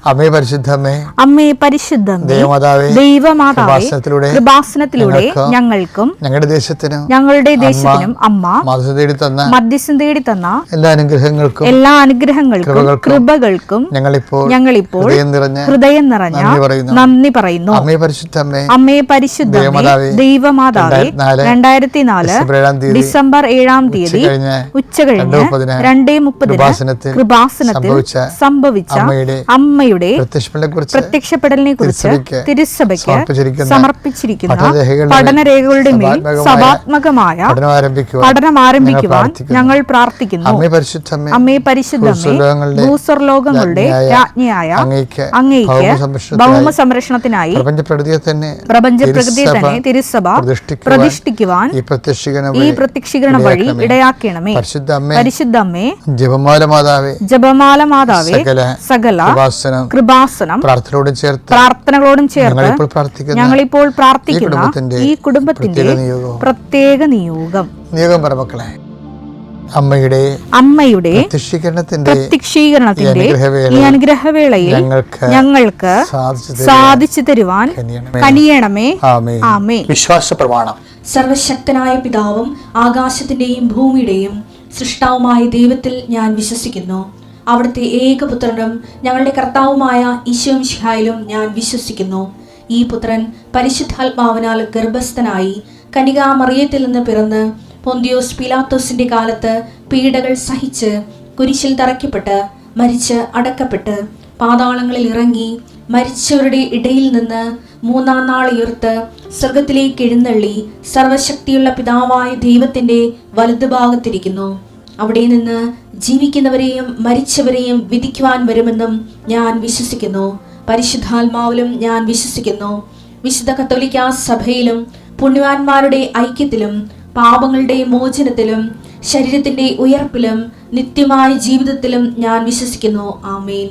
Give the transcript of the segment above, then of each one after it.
അമ്മേ പരിശുദ്ധമേ, അമ്മേ പരിശുദ്ധമേ, ദൈവമാതാവേ, കൃപാസനത്തിലൂടെ ഞങ്ങൾക്കും ഞങ്ങളുടെ ദേശത്തിനും അമ്മ മധ്യസ്ഥം തേടി തന്ന എല്ലാ അനുഗ്രഹങ്ങൾക്കും കൃപകൾക്കും ഞങ്ങളിപ്പോൾ ഹൃദയം നിറഞ്ഞ നന്ദി പറയുന്നു. അമ്മേ പരിശുദ്ധമേ, ദൈവമാതാവേ, 2004 ഡിസംബർ 7 തീയതി ഉച്ചകഴിഞ്ഞ് 2:30 കൃപാസനത്തിൽ സംഭവിച്ച അമ്മയുടെ പ്രത്യക്ഷപ്പെടലിനെ കുറിച്ച് തിരുസഭയ്ക്ക് സമർപ്പിച്ചിരിക്കുന്ന പഠനരേഖകളുടെ മേൽ സഭാത്മകമായ പഠനം ആരംഭിക്കുവാൻ ഞങ്ങൾ പ്രാർത്ഥിക്കുന്നു. അമ്മേ പരിശുദ്ധമേ, ഭൂസ്വർലോകങ്ങളുടെ രാജ്ഞിയായ അങ്ങേയ്ക്ക് ഭൗമ സംരക്ഷണത്തിനായി പ്രപഞ്ചപ്രകൃതിയെ തന്നെ തിരുസഭ പ്രതിഷ്ഠിക്കുവാൻ ഈ പ്രത്യക്ഷീകരണം വഴി ഇടയാക്കണമേ. പരിശുദ്ധമ്മേ, ജപമാല മാതാവേ, സകല കൃപാസനം പ്രാർത്ഥനകളോടും ചേർത്ത് ഞങ്ങളിപ്പോൾ പ്രാർത്ഥിക്കുന്ന ഈ കുടുംബത്തിന്റെ പ്രത്യേക നിയോഗം അമ്മയുടെ പ്രത്യക്ഷീകരണത്തിന്റെ ഈ അനുഗ്രഹവേളയിൽ ഞങ്ങൾക്ക് സാധിച്ചു തരുവാൻ കനിയണമേ. ആമേൻ. വിശ്വാസ പ്രമാണം. സർവശക്തനായ പിതാവും ആകാശത്തിന്റെയും ഭൂമിയുടെയും സൃഷ്ടാവുമായ ദൈവത്തിൽ ഞാൻ വിശ്വസിക്കുന്നു. അവിടുത്തെ ഏകപുത്രനും ഞങ്ങളുടെ കർത്താവുമായ ഈശോ മിശിഹായിലും ഞാൻ വിശ്വസിക്കുന്നു. ഈ പുത്രൻ പരിശുദ്ധാത്മാവിനാൽ ഗർഭസ്ഥനായി കന്യകാമറിയത്തിൽ നിന്ന് പിറന്ന് പൊന്തിയോസ് പിലാത്തോസിന്റെ കാലത്ത് പീഡകൾ സഹിച്ച് കുരിശിൽ തറയ്ക്കപ്പെട്ട് മരിച്ച് അടക്കപ്പെട്ട് പാതാളങ്ങളിൽ ഇറങ്ങി മരിച്ചവരുടെ ഇടയിൽ നിന്ന് 3-ാം നാൾ ഉയർത്ത് സ്വർഗത്തിലേക്ക് എഴുന്നള്ളി സർവശക്തിയുള്ള പിതാവായ ദൈവത്തിന്റെ വലതുഭാഗത്തിരിക്കുന്നു. അവിടെ നിന്ന് ജീവിക്കുന്നവരെയും മരിച്ചവരെയും വിധിക്കുവാൻ വരുമെന്നും ഞാൻ വിശ്വസിക്കുന്നു. പരിശുദ്ധാത്മാവിലും ഞാൻ വിശ്വസിക്കുന്നു. വിശുദ്ധ കത്തോലിക്കാ സഭയിലും പുണ്യവാന്മാരുടെ ഐക്യത്തിലും പാപങ്ങളുടെ മോചനത്തിലും ശരീരത്തിന്റെ ഉയർപ്പിലും നിത്യമായ ജീവിതത്തിലും ഞാൻ വിശ്വസിക്കുന്നു. ആമേൻ.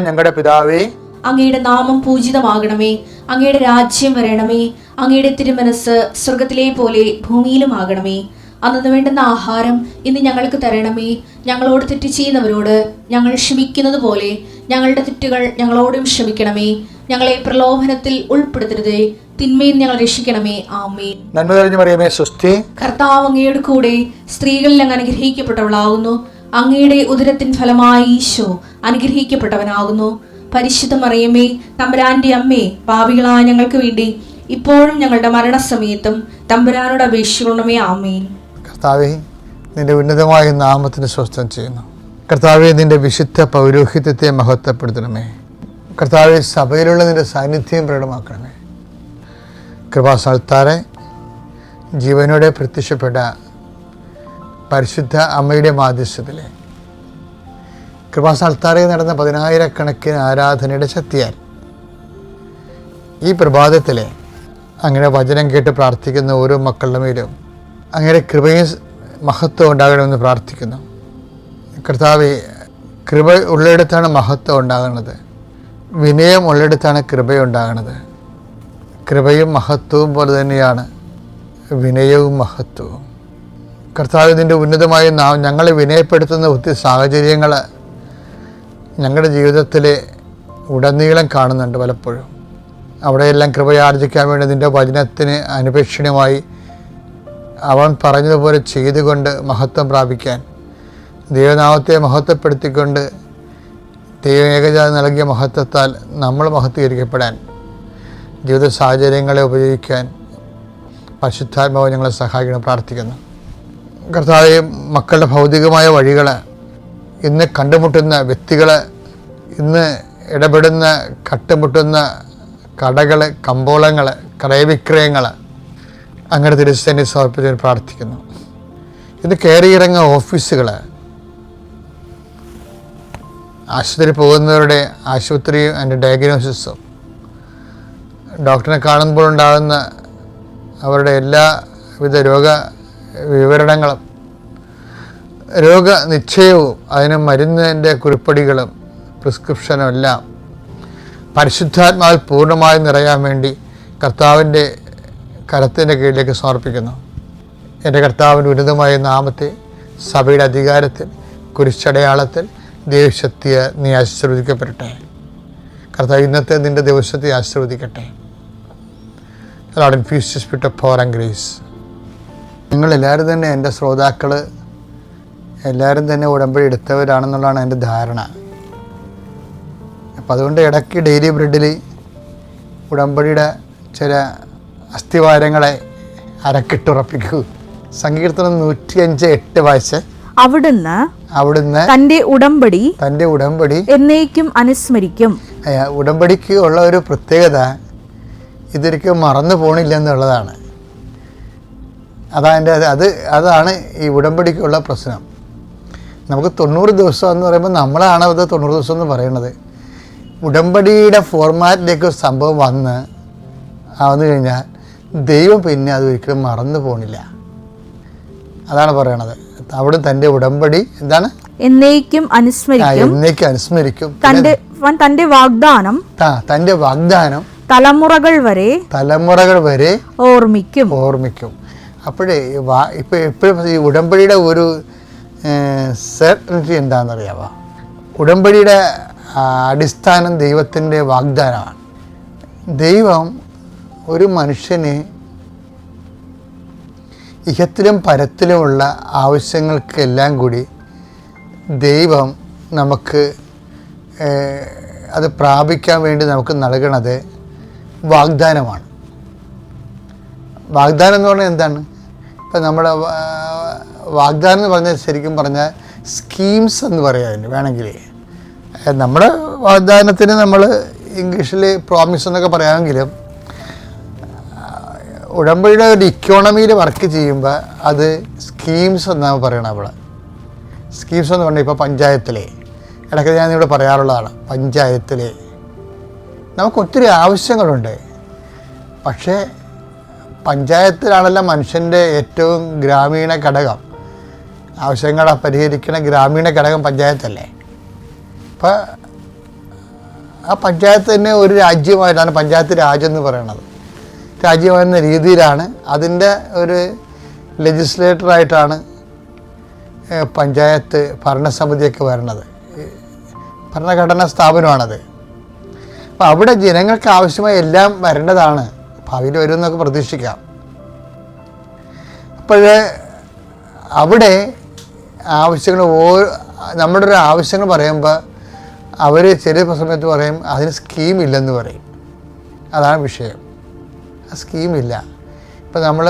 ഞങ്ങളുടെ പിതാവേ, അങ്ങയുടെ നാമം പൂജിതമാകണമേ. അങ്ങയുടെ രാജ്യം വരണമേ. അങ്ങയുടെ തിരുമനസ് സ്വർഗത്തിലെ പോലെ ഭൂമിയിലും ആകണമേ. അന്നു വേണ്ടുന്ന ആഹാരം ഇന്ന് ഞങ്ങൾക്ക് തരണമേ. ഞങ്ങളോട് തെറ്റ് ചെയ്യുന്നവരോട് ഞങ്ങൾ ക്ഷമിക്കുന്നത് പോലെ ഞങ്ങളുടെ തെറ്റുകൾ ഞങ്ങളോടും ക്ഷമിക്കണമേ. ഞങ്ങളെ പ്രലോഭനത്തിൽ ഉൾപ്പെടുത്തരുതേ, തിന്മയിൽ ഞങ്ങൾ രക്ഷിക്കണമേ. ആമേൻ. നന്മ നിറഞ്ഞ മറിയമേ, സ്വസ്തി. കർത്താവ് അങ്ങയുടെ കൂടെ സ്ത്രീകളിൽ അങ്ങ് അനുഗ്രഹിക്കപ്പെട്ടവളാകുന്നു. അങ്ങയുടെ ഉദരത്തിൻ ഫലമായി ഈശോ അനുഗ്രഹിക്കപ്പെട്ടവനാകുന്നു. പരിശുദ്ധ മറിയമേ, തമ്പുരാന്റെ അമ്മേ, പാപികളായ ഞങ്ങൾക്ക് വേണ്ടി ഇപ്പോഴും ഞങ്ങളുടെ മരണസമയത്തും തമ്പുരാനോട് അപേക്ഷിക്കണമേ. ആമേൻ. കർത്താവേ, നിന്റെ ഉന്നതമായ നാമത്തിന് സ്വസ്ഥം ചെയ്യുന്നു. കർത്താവെ, നിന്റെ വിശുദ്ധ പൗരോഹിത്യത്തെ മഹത്വപ്പെടുത്തണമേ. കർത്താവെ, സഭയിലുള്ള നിന്റെ സാന്നിധ്യം പ്രകടമാക്കണമേ. കൃപാസ്ഥാനത്താറെ ജീവനോടെ പ്രത്യക്ഷപ്പെട്ട പരിശുദ്ധ അമ്മയുടെ മാധ്യസ്ഥത്തിലെ കൃപാസ്ഥാനത്താറെ നടന്ന 10,000 ആരാധനയുടെ ശക്തിയാൽ ഈ പ്രഭാതത്തിലെ അങ്ങനെ വചനം കേട്ട് പ്രാർത്ഥിക്കുന്ന ഓരോ മക്കളുടെ മേലും അങ്ങനെ കൃപയും മഹത്വം ഉണ്ടാകണമെന്ന് പ്രാർത്ഥിക്കുന്നു. കർത്താവെ, കൃപ ഉള്ളിടത്താണ് മഹത്വം ഉണ്ടാകുന്നത്. വിനയം ഉള്ളിടത്താണ് കൃപയുണ്ടാകുന്നത്. കൃപയും മഹത്വവും പോലെ തന്നെയാണ് വിനയവും മഹത്വവും. കർത്താവ്, നിൻ്റെ ഉന്നതമായ ഞങ്ങളെ വിനയപ്പെടുത്തുന്ന ഒത്തിരി സാഹചര്യങ്ങൾ ഞങ്ങളുടെ ജീവിതത്തിൽ ഉടനീളം കാണുന്നുണ്ട്. പലപ്പോഴും അവിടെയെല്ലാം കൃപയാർജിക്കാൻ വേണ്ടി നിൻ്റെ വചനത്തിന് അനുപേക്ഷണമായി അവൻ പറഞ്ഞതുപോലെ ചെയ്തുകൊണ്ട് മഹത്വം പ്രാപിക്കാൻ, ദൈവനാമത്തെ മഹത്വപ്പെടുത്തിക്കൊണ്ട് ദൈവം ഏകജാതി നൽകിയ മഹത്വത്താൽ നമ്മൾ മഹത്വീകരിക്കപ്പെടാൻ ജീവിത സാഹചര്യങ്ങളെ ഉപയോഗിക്കാൻ പരിശുദ്ധാത്മാവ് ഞങ്ങളെ സഹായിക്കണം പ്രാർത്ഥിക്കുന്നു. കർത്താവെ, മക്കളുടെ ഭൗതികമായ വഴികൾ, ഇന്ന് കണ്ടുമുട്ടുന്ന വ്യക്തികൾ, ഇന്ന് ഇടപെടുന്ന കട്ടുമുട്ടുന്ന കടകൾ, കമ്പോളങ്ങൾ, ക്രയവിക്രയങ്ങൾ അങ്ങനെ തിരുസേനയെ സമർപ്പിച്ച് പ്രാർത്ഥിക്കുന്നു. ഇത് കയറിയിറങ്ങുന്ന ഓഫീസുകൾ, ആശുപത്രി പോകുന്നവരുടെ ആശുപത്രിയും അതിൻ്റെ ഡയഗ്നോസിസും, ഡോക്ടറിനെ കാണുമ്പോൾ ഉണ്ടാകുന്ന അവരുടെ എല്ലാവിധ രോഗ വിവരണങ്ങളും, രോഗനിശ്ചയവും അതിന് മരുന്നിൻ്റെ കുറിപ്പടികളും പ്രിസ്ക്രിപ്ഷനും എല്ലാം പരിശുദ്ധാത്മാവിൽ പൂർണ്ണമായി നിറയാൻ വേണ്ടി കർത്താവിൻ്റെ കരത്തിൻ്റെ കീഴിലേക്ക് സമർപ്പിക്കുന്നു. എൻ്റെ കർത്താവിൻ്റെ ഉന്നതമായ നാമത്തെ സഭയുടെ അധികാരത്തിൽ, കുരിശടയാളത്തിൽ, ദൈവശക്തിയെ നീ ആശീർവദിക്കപ്പെടട്ടെ. കർത്താവ് ഇന്നത്തെ നിൻ്റെ ദിവസത്തെ ആശീർവദിക്കട്ടെ. Lord, infuse the spirit of power and grace. നിങ്ങളെല്ലാവരും തന്നെ എൻ്റെ ശ്രോതാക്കൾ എല്ലാവരും തന്നെ ഉടമ്പടി എടുത്തവരാണെന്നുള്ളതാണ് എൻ്റെ ധാരണ. അപ്പം അതുകൊണ്ട് ഇടയ്ക്ക് ഡെയിലി ബ്രെഡിൽ ഉടമ്പടിയുടെ ചില അസ്ഥിവാരങ്ങളെ അരക്കിട്ടുറപ്പിക്കൂ. സങ്കീർത്തനം 105:8 വായിച്ച് അവിടുന്ന് തൻ്റെ ഉടമ്പടി എന്നേക്കും അനുസ്മരിക്കും. ഉടമ്പടിക്ക് ഉള്ള ഒരു പ്രത്യേകത ഇതൊരിക്കലും മറന്നു പോണില്ല എന്നുള്ളതാണ്. അതാണ് ഈ ഉടമ്പടിക്കുള്ള പ്രശ്നം. നമുക്ക് 90 ദിവസം എന്ന് പറയുമ്പോൾ നമ്മളാണ് അത് 90 ദിവസം എന്ന് പറയുന്നത്. ഉടമ്പടിയുടെ ഫോർമാറ്റിലേക്ക് സംഭവം വന്നു കഴിഞ്ഞാൽ ദൈവം പിന്നെ അത് ഒരിക്കലും മറന്നു പോണില്ല. അതാണ് പറയണത്. അവിടെ തൻ്റെ ഉടമ്പടി എന്താണ്? എന്നേക്കും അനുസ്മരിക്കും. തൻ്റെ വാഗ്ദാനം തലമുറകൾ വരെ ഓർമ്മിക്കും. അപ്പോഴേ എപ്പോഴും ഈ ഉടമ്പടിയുടെ ഒരു സെർട്ടനിറ്റി എന്താണെന്നറിയാമോ? ഉടമ്പടിയുടെ അടിസ്ഥാനം ദൈവത്തിൻ്റെ വാഗ്ദാനമാണ്. ദൈവം ഒരു മനുഷ്യന് ഇഹത്തിലും പരത്തിലുമുള്ള ആവശ്യങ്ങൾക്കെല്ലാം കൂടി ദൈവം നമുക്ക് അത് പ്രാപിക്കാൻ വേണ്ടി നമുക്ക് നൽകണത് വാഗ്ദാനമാണ്. വാഗ്ദാനം എന്ന് പറഞ്ഞാൽ എന്താണ്? ഇപ്പം നമ്മുടെ വാഗ്ദാനം എന്ന് പറഞ്ഞാൽ ശരിക്കും പറഞ്ഞാൽ സ്കീംസ് എന്ന് പറയാം വേണമെങ്കിൽ. നമ്മുടെ വാഗ്ദാനത്തിന് നമ്മൾ ഇംഗ്ലീഷിൽ പ്രോമിസ് എന്നൊക്കെ പറയാമെങ്കിലും ഉടമ്പടിയുടെ ഒരു ഇക്കോണമിയിൽ വർക്ക് ചെയ്യുമ്പോൾ അത് സ്കീംസ് എന്നാണ് പറയണത്. അവിടെ സ്കീംസ് എന്ന് പറഞ്ഞാൽ ഇപ്പോൾ പഞ്ചായത്തിലെ ഇടയ്ക്ക് ഞാനിവിടെ പറയാറുള്ളതാണ്. പഞ്ചായത്തിലെ നമുക്ക് ഒത്തിരി ആവശ്യങ്ങളുണ്ട്. പക്ഷേ പഞ്ചായത്തിലാണല്ലോ മനുഷ്യൻ്റെ ഏറ്റവും ഗ്രാമീണ ഘടകം. ആവശ്യങ്ങളെ പരിഹരിക്കുന്ന ഗ്രാമീണ ഘടകം പഞ്ചായത്തല്ലേ. അപ്പോൾ ആ പഞ്ചായത്ത് തന്നെ ഒരു രാജ്യമായിട്ടാണ് പഞ്ചായത്ത് രാജ്യം എന്ന് പറയുന്നത്. രാജ്യമെന്ന രീതിയിലാണ് അതിൻ്റെ ഒരു ലെജിസ്ലേറ്ററായിട്ടാണ് പഞ്ചായത്ത് ഭരണസമിതിയൊക്കെ വരണത്. ഭരണഘടനാ സ്ഥാപനമാണത്. അപ്പോൾ അവിടെ ജനങ്ങൾക്ക് ആവശ്യമായ എല്ലാം വരേണ്ടതാണ്. ഭാവിയിൽ വരുമെന്നൊക്കെ പ്രതീക്ഷിക്കാം. അപ്പോൾ അവിടെ ആവശ്യങ്ങൾ നമ്മുടെ ഒരു ആവശ്യങ്ങൾ പറയുമ്പോൾ അവർ ചില സമയത്ത് പറയും അതിന് സ്കീമില്ലെന്ന് പറയും. അതാണ് വിഷയം. ആ സ്കീമില്ല. ഇപ്പം നമ്മൾ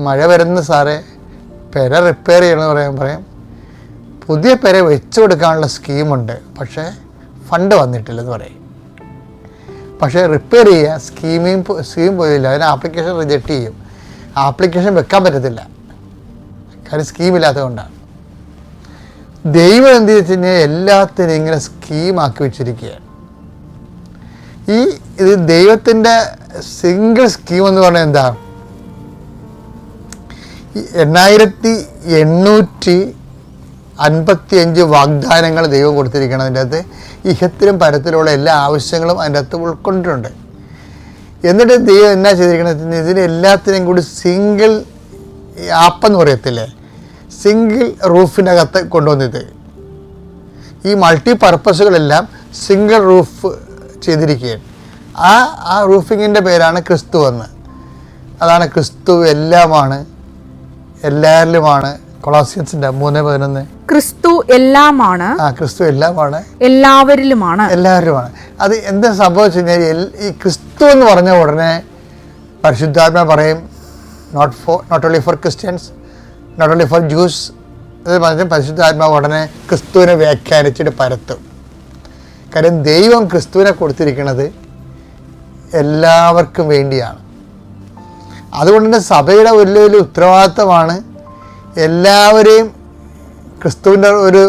മഴ വരുന്ന സാറേ പെര റിപ്പയർ ചെയ്യണമെന്ന് പറയും പുതിയ പെര വെച്ച് കൊടുക്കാനുള്ള സ്കീമുണ്ട്, പക്ഷേ ഫണ്ട് വന്നിട്ടില്ലെന്ന് പറയും. പക്ഷേ റിപ്പയർ ചെയ്യുക സ്കീം പോയില്ല. അതിന് ആപ്ലിക്കേഷൻ റിജക്റ്റ് ചെയ്യും. ആപ്ലിക്കേഷൻ വെക്കാൻ പറ്റത്തില്ല, കാര്യം സ്കീമില്ലാത്തതുകൊണ്ടാണ്. ദൈവം എന്ത് വെച്ച് കഴിഞ്ഞാൽ എല്ലാത്തിനും ഇങ്ങനെ സ്കീമാക്കി വെച്ചിരിക്കുകയാണ്. ഇത് ദൈവത്തിൻ്റെ സിംഗിൾ സ്കീം എന്ന് പറഞ്ഞാൽ എന്താ? 8855 വാഗ്ദാനങ്ങൾ ദൈവം കൊടുത്തിരിക്കണം. അതിൻ്റെ അകത്ത് ഇഹത്തിലും പരത്തിലുള്ള എല്ലാ ആവശ്യങ്ങളും അതിൻ്റെ അകത്ത് ഉൾക്കൊണ്ടിട്ടുണ്ട്. എന്നിട്ട് ദൈവം എന്നാ ചെയ്തിരിക്കണമെന്ന് ഇതിനെല്ലാത്തിനും കൂടി സിംഗിൾ ആപ്പെന്ന് പറയത്തില്ലേ, സിംഗിൾ റൂഫിനകത്ത് കൊണ്ടുവന്നത്. ഈ മൾട്ടി പർപ്പസുകളെല്ലാം സിംഗിൾ റൂഫ് ചെയ്തിരിക്കുകയാണ്. ആ റൂഫിങ്ങിൻ്റെ പേരാണ് ക്രിസ്തു എന്ന്. അതാണ് ക്രിസ്തു എല്ലാമാണ്, എല്ലാവരിലുമാണ്. കൊളോസിയൻസിന്റെ 3:11 ക്രിസ്തു എല്ലാമാണ്, ക്രിസ്തു എല്ലാമാണ്, എല്ലാവരിലുമാണ്. അത് എന്താ സംഭവിച്ചു കഴിഞ്ഞാൽ ഈ ക്രിസ്തു എന്ന് പറഞ്ഞ ഉടനെ പരിശുദ്ധാത്മ പറയും not only for Christians, not only for Jews. അത് പറഞ്ഞാൽ പരിശുദ്ധാത്മാവ് ഉടനെ ക്രിസ്തുവിനെ വ്യാഖ്യാനിച്ചിട്ട് പരത്തും. കാര്യം ദൈവം ക്രിസ്തുവിനെ കൊടുത്തിരിക്കുന്നത് എല്ലാവർക്കും വേണ്ടിയാണ്. അതുകൊണ്ട് തന്നെ സഭയുടെ വലിയ ഉത്തരവാദിത്തമാണ് എല്ലാവരെയും ക്രിസ്തുവിൻ്റെ ഒരു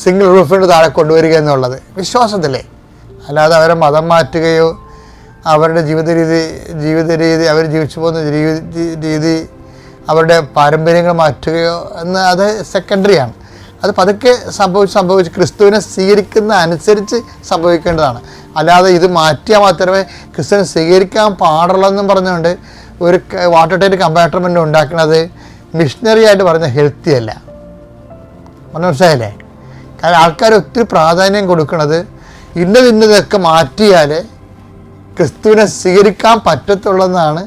സിംഗിൾ റൂഫിൻ്റെ താഴെ കൊണ്ടുവരിക എന്നുള്ളത്, വിശ്വാസത്തിലേ. അല്ലാതെ അവരെ മതം മാറ്റുകയോ അവരുടെ ജീവിത രീതി അവർ ജീവിച്ചു പോകുന്ന രീതി അവരുടെ പാരമ്പര്യങ്ങൾ മാറ്റുകയോ എന്ന് അത് സെക്കൻഡറിയാണ്. അത് പതുക്കെ സംഭവിച്ച് ക്രിസ്തുവിനെ സ്വീകരിക്കുന്ന അനുസരിച്ച് സംഭവിക്കേണ്ടതാണ്. അല്ലാതെ ഇത് മാറ്റിയാൽ മാത്രമേ ക്രിസ്തുവിനെ സ്വീകരിക്കാൻ പാടുള്ളൂ പറഞ്ഞുകൊണ്ട് ഒരു വാട്ടർ ടൈറ്റ് കമ്പാർട്ട്മെൻറ്റ് ഉണ്ടാക്കുന്നത് മിഷണറി ആയിട്ട് പറഞ്ഞ ഹെൽത്തി അല്ല. മനസ്സിലായില്ലേ? കാരണം ആൾക്കാർ ഒത്തിരി പ്രാധാന്യം കൊടുക്കുന്നത് ഇന്നതൊക്കെ മാറ്റിയാൽ ക്രിസ്തുവിനെ സ്വീകരിക്കാൻ പറ്റത്തുള്ളതെന്നാണ്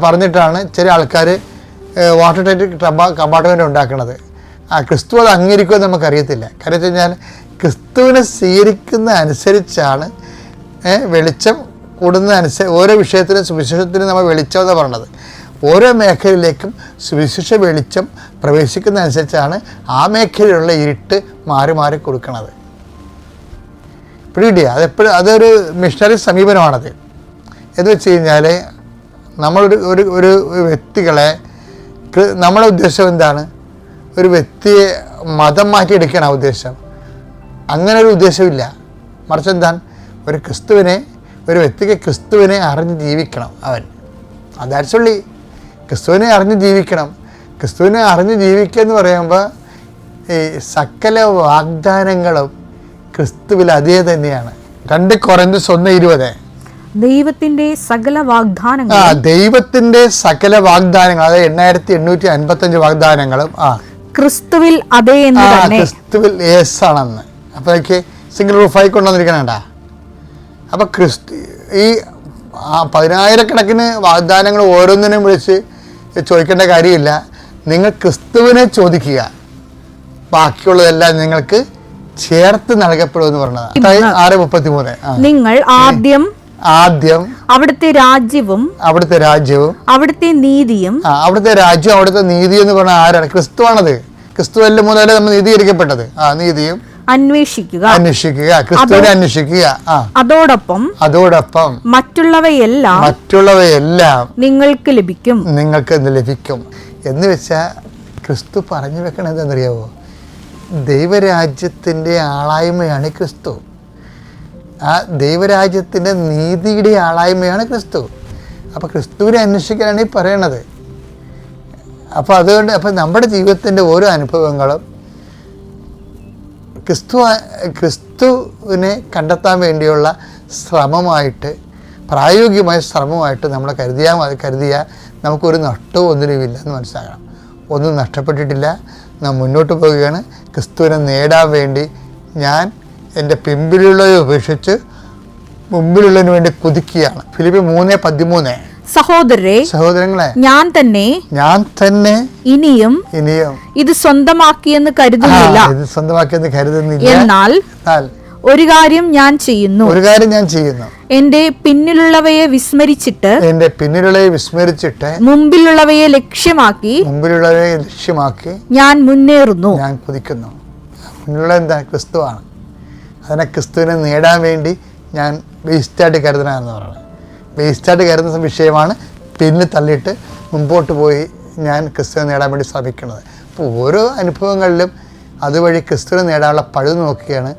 പറഞ്ഞിട്ടാണ് ചില ആൾക്കാർ വാട്ടർ ടൈറ്റ് കമ്പാർട്ട്മെൻറ്റ് ഉണ്ടാക്കുന്നത്. ക്രിസ്തു അത് അംഗീകരിക്കുമെന്ന് നമുക്കറിയത്തില്ല. കാര്യം വെച്ച് കഴിഞ്ഞാൽ ക്രിസ്തുവിനെ സ്വീകരിക്കുന്ന അനുസരിച്ചാണ് വെളിച്ചം കൂടുന്ന ഓരോ വിഷയത്തിനും സുവിശേഷത്തിനും നമ്മൾ വെളിച്ചം എന്ന് പറയുന്നത്. ഓരോ മേഖലയിലേക്കും സുവിശേഷ വെളിച്ചം പ്രവേശിക്കുന്ന അനുസരിച്ചാണ് ആ മേഖലയിലുള്ള ഇരുട്ട് മാറി മാറി കൊടുക്കുന്നത്. പിടികിട്ടിയ അതൊരു മിഷണറി സമീപനമാണത്. എന്ന് വെച്ച് കഴിഞ്ഞാൽ ഒരു വ്യക്തികളെ നമ്മുടെ ഉദ്ദേശം എന്താണ്? ഒരു വ്യക്തിയെ മതം മാറ്റിയെടുക്കുകയാണ് ആ ഉദ്ദേശം. അങ്ങനെ ഒരു ഉദ്ദേശമില്ല. മറിച്ച് എന്താണ്? ഒരു വ്യക്തിക്ക് ക്രിസ്തുവിനെ അറിഞ്ഞ് ജീവിക്കണം. അതാച്ചുള്ളി ക്രിസ്തുവിനെ അറിഞ്ഞ് ജീവിക്കണം. ക്രിസ്തുവിനെ അറിഞ്ഞ് ജീവിക്കുക എന്ന് പറയുമ്പോൾ ഈ സകല വാഗ്ദാനങ്ങളും ക്രിസ്തുവിൽ അതേ തന്നെയാണ്. 2 കൊരിന്ത്യർ 1:20 ദൈവത്തിന്റെ സകല വാഗ്ദാനങ്ങൾ ദൈവത്തിന്റെ സകല വാഗ്ദാനങ്ങൾ, അതായത് 8855 വാഗ്ദാനങ്ങളും ക്രിസ്തുവിൽ അതേ എന്ന് തന്നെ. ക്രിസ്തുവിൽ യേസാണെന്ന്. അപ്പോൾ എനിക്ക് സിംഗിൾ റൂഫായി കൊണ്ടുവന്നിരിക്കണേണ്ട. അപ്പോൾ ഈ 10,000 വാഗ്ദാനങ്ങൾ ഓരോന്നിനും വിളിച്ച് ചോദിക്കേണ്ട കാര്യമില്ല. നിങ്ങൾ ക്രിസ്തുവിനെ ചോദിക്കുക, ബാക്കിയുള്ളതെല്ലാം നിങ്ങൾക്ക് ചേർത്ത് നൽകപ്പെടുമെന്ന് പറഞ്ഞത്. 6:33 നിങ്ങൾ ആദ്യം അവിടുത്തെ രാജ്യവും അവിടുത്തെ നീതിയും അവിടുത്തെ നീതി എന്ന് പറഞ്ഞാൽ ആരാണ്? ക്രിസ്തുവാണത്. ക്രിസ്തുവല്ല മുതലേ നമ്മൾ നീതീകരിക്കപ്പെട്ടത്. നീതിയും അന്വേഷിക്കുക, ക്രിസ്തുവിനെ അന്വേഷിക്കുക. അതോടൊപ്പം മറ്റുള്ളവയെല്ലാം നിങ്ങൾക്ക് ലഭിക്കും എന്ന് വെച്ചാൽ ക്രിസ്തു പറഞ്ഞു വെക്കണത് എന്താണെന്നറിയാവോ? ദൈവരാജ്യത്തിൻ്റെ ആളായ്മയാണ് ക്രിസ്തു. ആ ദൈവരാജ്യത്തിൻ്റെ നീതിയുടെ ആളായ്മയാണ് ക്രിസ്തു. അപ്പോൾ ക്രിസ്തുവിനെ അന്വേഷിക്കാനാണ് ഈ പറയണത്. അപ്പോൾ നമ്മുടെ ജീവിതത്തിൻ്റെ ഓരോ അനുഭവങ്ങളും ക്രിസ്തുവിനെ കണ്ടെത്താൻ വേണ്ടിയുള്ള പ്രായോഗികമായ ശ്രമമായിട്ട് നമ്മൾ കരുതിയാൽ നമുക്കൊരു നഷ്ടവും ഒന്നിനുമില്ല എന്ന് മനസ്സിലാക്കണം. ഒന്നും നഷ്ടപ്പെട്ടിട്ടില്ല. നാം മുന്നോട്ട് പോവുകയാണ്. ക്രിസ്തുവിനെ നേടാൻ വേണ്ടി ഞാൻ എൻ്റെ പിമ്പിലുള്ളവയെ ഉപേക്ഷിച്ച് മുമ്പിലുള്ളതിന് വേണ്ടി കുതിക്കുകയാണ്. ഫിലിപ്പി 3:13 സഹോദരങ്ങളെ ഞാൻ തന്നെ ഇനിയും ഇത് സ്വന്തമാക്കിയെന്ന് കരുതുന്നില്ല. എന്നാൽ ഒരു കാര്യം ഞാൻ ചെയ്യുന്നു, എന്റെ പിന്നിലുള്ളവയെ വിസ്മരിച്ചിട്ട് മുമ്പിലുള്ളവയെ ലക്ഷ്യമാക്കി ഞാൻ മുന്നേറുന്നു. ഞാൻ കുതിക്കുന്നു. മുന്നിലുള്ള എന്താ? ക്രിസ്തുവാണ്. അതിനെ ക്രിസ്തുവിനെ നേടാൻ വേണ്ടി ഞാൻ വേസ്റ്റായിട്ട് കരുതണമെന്ന് പറയുന്നത്. വേസ്റ്റായിട്ട് കരുതുന്ന വിഷയമാണ് പിന്നിൽ തള്ളിയിട്ട് മുമ്പോട്ട് പോയി ഞാൻ ക്രിസ്തുവിനെ നേടാൻ വേണ്ടി ശ്രമിക്കുന്നത്. അപ്പോൾ ഓരോ അനുഭവങ്ങളിലും അതുവഴി ക്രിസ്തുവിനെ നേടാനുള്ള പഴുത് നോക്കിയാണ്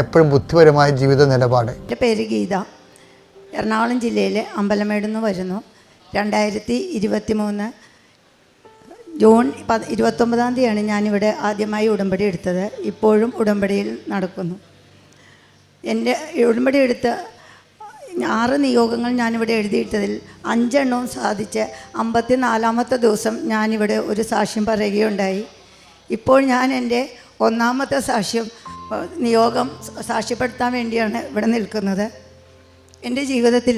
എപ്പോഴും ബുദ്ധിപരമായ ജീവിത നിലപാട്. എൻ്റെ പേര് ഗീത. എറണാകുളം ജില്ലയിലെ അമ്പലമേട് നിന്ന് വരുന്നു. 2023 ജൂൺ 29 തീയതിയാണ് ഞാനിവിടെ ആദ്യമായി ഉടമ്പടി എടുത്തത്. ഇപ്പോഴും ഉടമ്പടിയിൽ നടക്കുന്നു. എൻ്റെ ഉടമ്പടി എടുത്ത 6 നിയോഗങ്ങൾ ഞാനിവിടെ എഴുതിയിട്ടതിൽ 5 എണ്ണവും സാധിച്ച് 54ാമത്തെ ദിവസം ഞാനിവിടെ ഒരു സാക്ഷ്യം പറയുകയുണ്ടായി. ഇപ്പോൾ ഞാൻ എൻ്റെ 1ാമത്തെ നിയോഗം സാക്ഷ്യപ്പെടുത്താൻ വേണ്ടിയാണ് ഇവിടെ നിൽക്കുന്നത്. എൻ്റെ ജീവിതത്തിൽ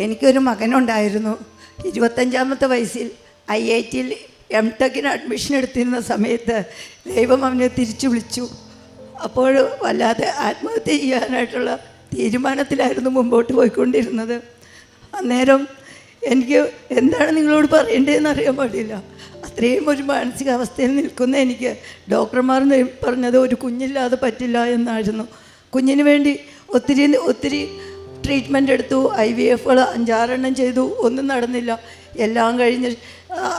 എനിക്കൊരു മകനുണ്ടായിരുന്നു. 25ാമത്തെ വയസ്സിൽ IIT-യിൽ MTech അഡ്മിഷൻ എടുത്തിരുന്ന സമയത്ത് ദൈവം അവനെ തിരിച്ചു വിളിച്ചു. അപ്പോൾ വല്ലാതെ ആത്മഹത്യ ചെയ്യാനായിട്ടുള്ള തീരുമാനത്തിലായിരുന്നു മുമ്പോട്ട് പോയിക്കൊണ്ടിരുന്നത്. അന്നേരം എനിക്ക് എന്താണ് നിങ്ങളോട് പറയേണ്ടതെന്ന് അറിയാൻ പാടില്ല. അത്രയും ഒരു മാനസികാവസ്ഥയിൽ നിൽക്കുന്ന എനിക്ക് ഡോക്ടർമാർ പറഞ്ഞത് ഒരു കുഞ്ഞില്ലാതെ പറ്റില്ല എന്നായിരുന്നു. കുഞ്ഞിന് വേണ്ടി ഒത്തിരി ട്രീറ്റ്മെൻറ്റ് എടുത്തു. IVF-കൾ 5-6 എണ്ണം ചെയ്തു. ഒന്നും നടന്നില്ല. എല്ലാം കഴിഞ്ഞ്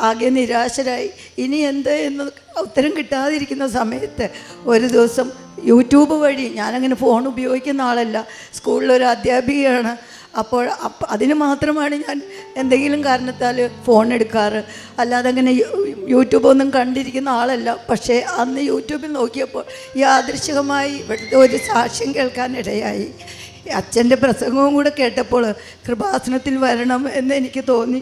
ആകെ നിരാശരായി. ഇനി എന്ത് എന്ന് ഉത്തരം കിട്ടാതിരിക്കുന്ന സമയത്ത് ഒരു ദിവസം യൂട്യൂബ് വഴി, ഞാനങ്ങനെ ഫോൺ ഉപയോഗിക്കുന്ന ആളല്ല, സ്കൂളിലൊരു അധ്യാപികയാണ്. അപ്പോൾ അതിന് മാത്രമാണ് ഞാൻ എന്തെങ്കിലും കാരണത്താൽ ഫോൺ എടുക്കാറ്. അല്ലാതെ അങ്ങനെ യൂട്യൂബൊന്നും കണ്ടിരിക്കുന്ന ആളല്ല. പക്ഷേ അന്ന് യൂട്യൂബിൽ നോക്കിയപ്പോൾ യാദൃശ്ചികമായി ഇവിടുത്തെ ഒരു സാക്ഷ്യം കേൾക്കാനിടയായി. അച്ഛൻ്റെ പ്രസംഗവും കൂടെ കേട്ടപ്പോൾ കൃപാസനത്തിൽ വരണം എന്ന് എനിക്ക് തോന്നി.